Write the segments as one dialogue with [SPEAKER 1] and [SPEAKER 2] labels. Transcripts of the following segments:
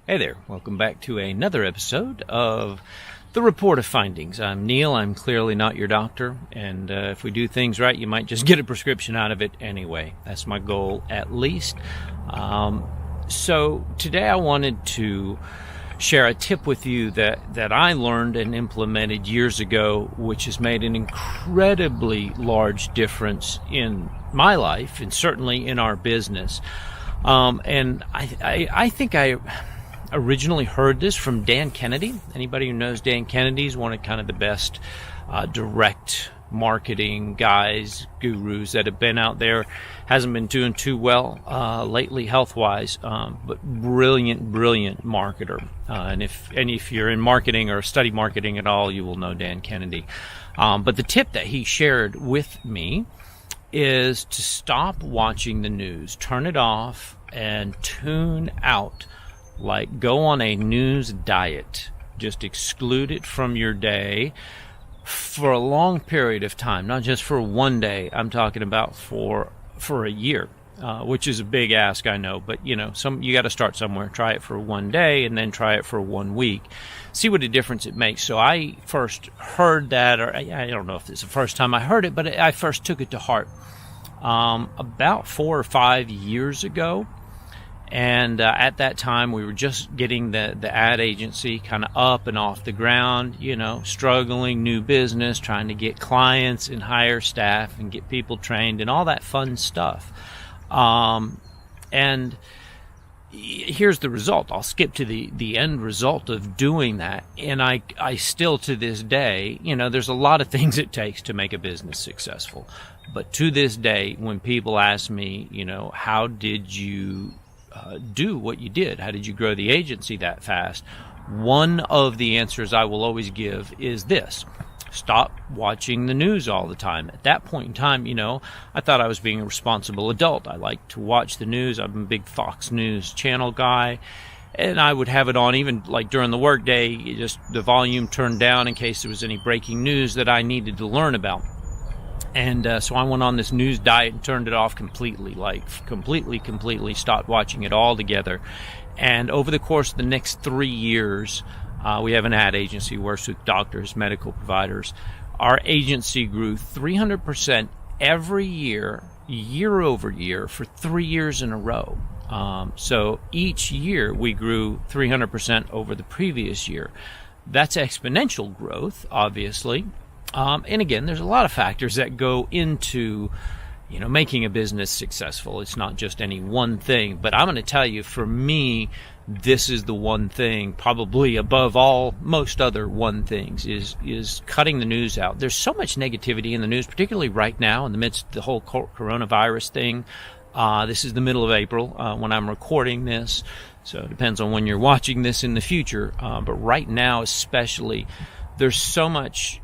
[SPEAKER 1] Hey there, welcome back to another episode of The Report of Findings. I'm Neil, I'm clearly not your doctor, and if we do things right, you might just get a prescription out of it anyway. That's my goal, at least. So today I wanted to share a tip with you that I learned and implemented years ago, which has made an incredibly large difference in my life and certainly in our business. And I think I originally heard this from Dan Kennedy. Anybody who knows Dan Kennedy is one of kind of the best direct marketing guys, gurus that have been out there. Hasn't been doing too well lately health-wise, but brilliant marketer. And if you're in marketing or study marketing at all, you will know Dan Kennedy. But the tip that he shared with me is to stop watching the news, turn it off, and tune out. Like, go on a news diet. Just exclude it from your day for a long period of time, not just for one day. I'm talking about for a year, which is a big ask, I know. But, you got to start somewhere. Try it for one day and then try it for 1 week. See what a difference it makes. So I first heard that, or I don't know if it's the first time I heard it, but I first took it to heart about 4 or 5 years ago. And at that time, we were just getting the ad agency kind of up and off the ground, struggling, new business, trying to get clients and hire staff and get people trained and all that fun stuff. And here's the result. I'll skip to the end result of doing that. And I still, to this day, there's a lot of things it takes to make a business successful. But to this day, when people ask me, how did you do what you did? How did you grow the agency that fast? One of the answers I will always give is this: stop watching the news all the time. At that point in time, I thought I was being a responsible adult. I like to watch the news. I'm a big Fox News channel guy, and I would have it on even like during the workday, just the volume turned down in case there was any breaking news that I needed to learn about. And so I went on this news diet and turned it off completely, completely stopped watching it altogether. And over the course of the next 3 years, we have an ad agency, works with doctors, medical providers. Our agency grew 300% every year over year, for 3 years in a row. So each year we grew 300% over the previous year. That's exponential growth, obviously. And again, there's a lot of factors that go into, making a business successful. It's not just any one thing. But I'm going to tell you, for me, this is the one thing, probably above all most other one things, is cutting the news out. There's so much negativity in the news, particularly right now in the midst of the whole coronavirus thing. This is the middle of April when I'm recording this, so it depends on when you're watching this in the future. But right now especially, there's so much.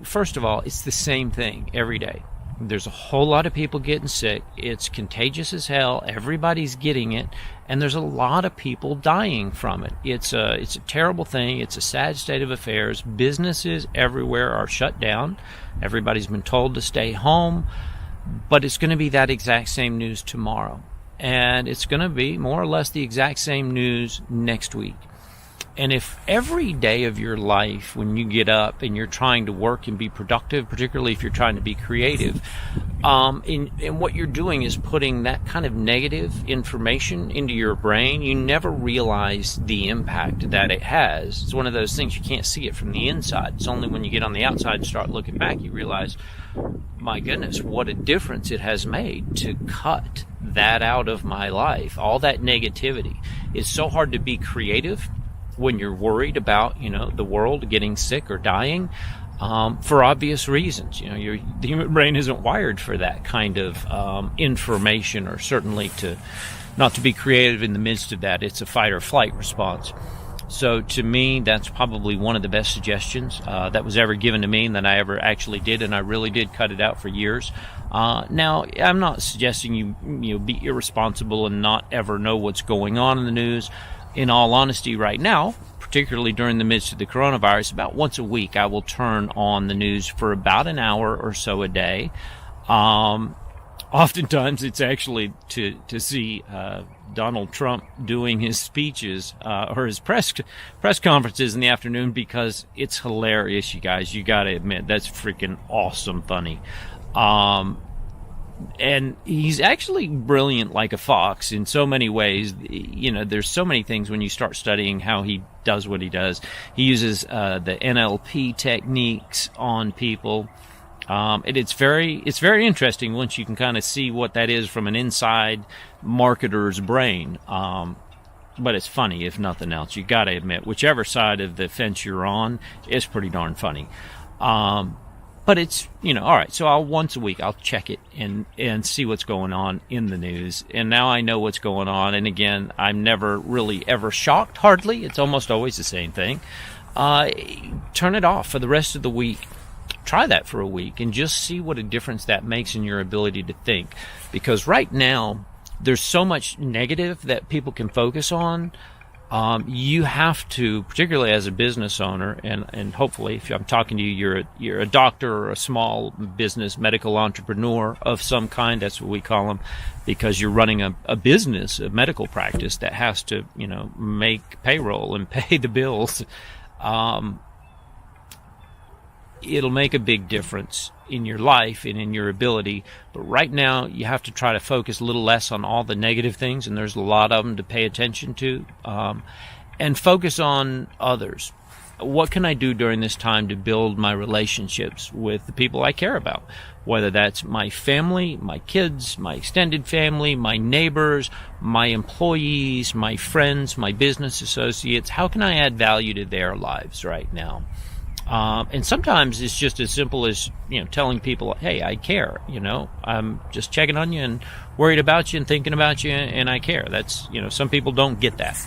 [SPEAKER 1] First of all, it's the same thing every day. There's a whole lot of people getting sick. It's contagious as hell. Everybody's getting it, and there's a lot of people dying from it. It's a terrible thing. It's a sad state of affairs. Businesses everywhere are shut down. Everybody's been told to stay home, but it's going to be that exact same news tomorrow, and it's going to be more or less the exact same news next week. And if every day of your life, when you get up and you're trying to work and be productive, particularly if you're trying to be creative, and what you're doing is putting that kind of negative information into your brain, you never realize the impact that it has. It's one of those things, you can't see it from the inside. It's only when you get on the outside and start looking back, you realize, my goodness, what a difference it has made to cut that out of my life. All that negativity. It's so hard to be creative when you're worried about, the world getting sick or dying, for obvious reasons. The human brain isn't wired for that kind of information, or certainly not to be creative in the midst of that. It's a fight or flight response. So to me, that's probably one of the best suggestions that was ever given to me and that I ever actually did, and I really did cut it out for years. Now, I'm not suggesting you be irresponsible and not ever know what's going on in the news. In all honesty, right now, particularly during the midst of the coronavirus, about once a week I will turn on the news for about an hour or so a day. Oftentimes, it's actually to see Donald Trump doing his speeches or his press conferences in the afternoon, because it's hilarious, you guys. You got to admit, that's freaking awesome funny. And he's actually brilliant like a fox in so many ways. You know, there's so many things when you start studying how he does what he does. He uses the NLP techniques on people. And it's very interesting once you can kind of see what that is from an inside marketer's brain. But it's funny, if nothing else. You got to admit, whichever side of the fence you're on, it's pretty darn funny. But it's, you know, all right, so once a week I'll check it and see what's going on in the news. And now I know what's going on. And again, I'm never really ever shocked, hardly. It's almost always the same thing. Turn it off for the rest of the week. Try that for a week and just see what a difference that makes in your ability to think. Because right now, there's so much negative that people can focus on. You have to, particularly as a business owner, and hopefully if I'm talking to you, you're a doctor or a small business medical entrepreneur of some kind. That's what we call them, because you're running a business, a medical practice that has to, you know, make payroll and pay the bills. It'll make a big difference in your life and in your ability. But right now, you have to try to focus a little less on all the negative things, and there's a lot of them to pay attention to, and focus on others. What can I do during this time to build my relationships with the people I care about? Whether that's my family, my kids, my extended family, my neighbors, my employees, my friends, my business associates. How can I add value to their lives right now? And sometimes it's just as simple as, you know, telling people, hey, I care, you know, I'm just checking on you and worried about you and thinking about you, and I care. That's, you know, some people don't get that.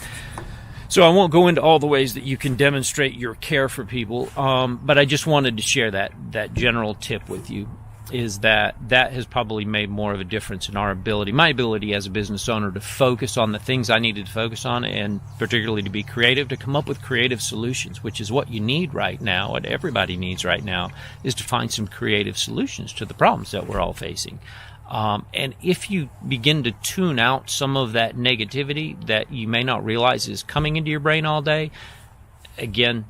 [SPEAKER 1] So I won't go into all the ways that you can demonstrate your care for people, but I just wanted to share that general tip with you, is that has probably made more of a difference in my ability as a business owner to focus on the things I needed to focus on, and particularly to be creative, to come up with creative solutions, which is what you need right now, what everybody needs right now, is to find some creative solutions to the problems that we're all facing. And if you begin to tune out some of that negativity that you may not realize is coming into your brain all day, again,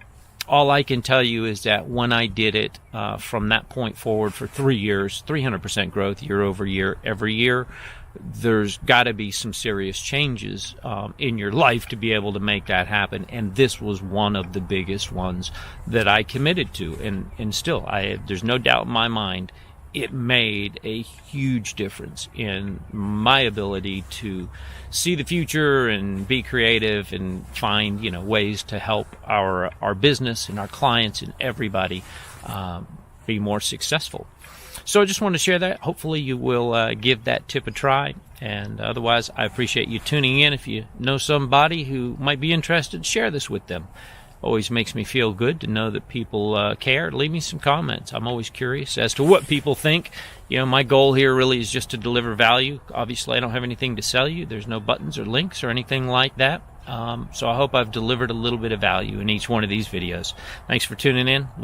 [SPEAKER 1] all I can tell you is that when I did it from that point forward for 3 years, 300% growth year over year, every year, there's got to be some serious changes in your life to be able to make that happen. And this was one of the biggest ones that I committed to. And still, there's no doubt in my mind, it made a huge difference in my ability to see the future and be creative and find, you know, ways to help our business and our clients and everybody be more successful. So I just want to share that. Hopefully you will give that tip a try. And otherwise, I appreciate you tuning in. If you know somebody who might be interested, share this with them. Always makes me feel good to know that people care. Leave me some comments. I'm always curious as to what people think. You know, my goal here really is just to deliver value. Obviously, I don't have anything to sell you. There's no buttons or links or anything like that. So I hope I've delivered a little bit of value in each one of these videos. Thanks for tuning in.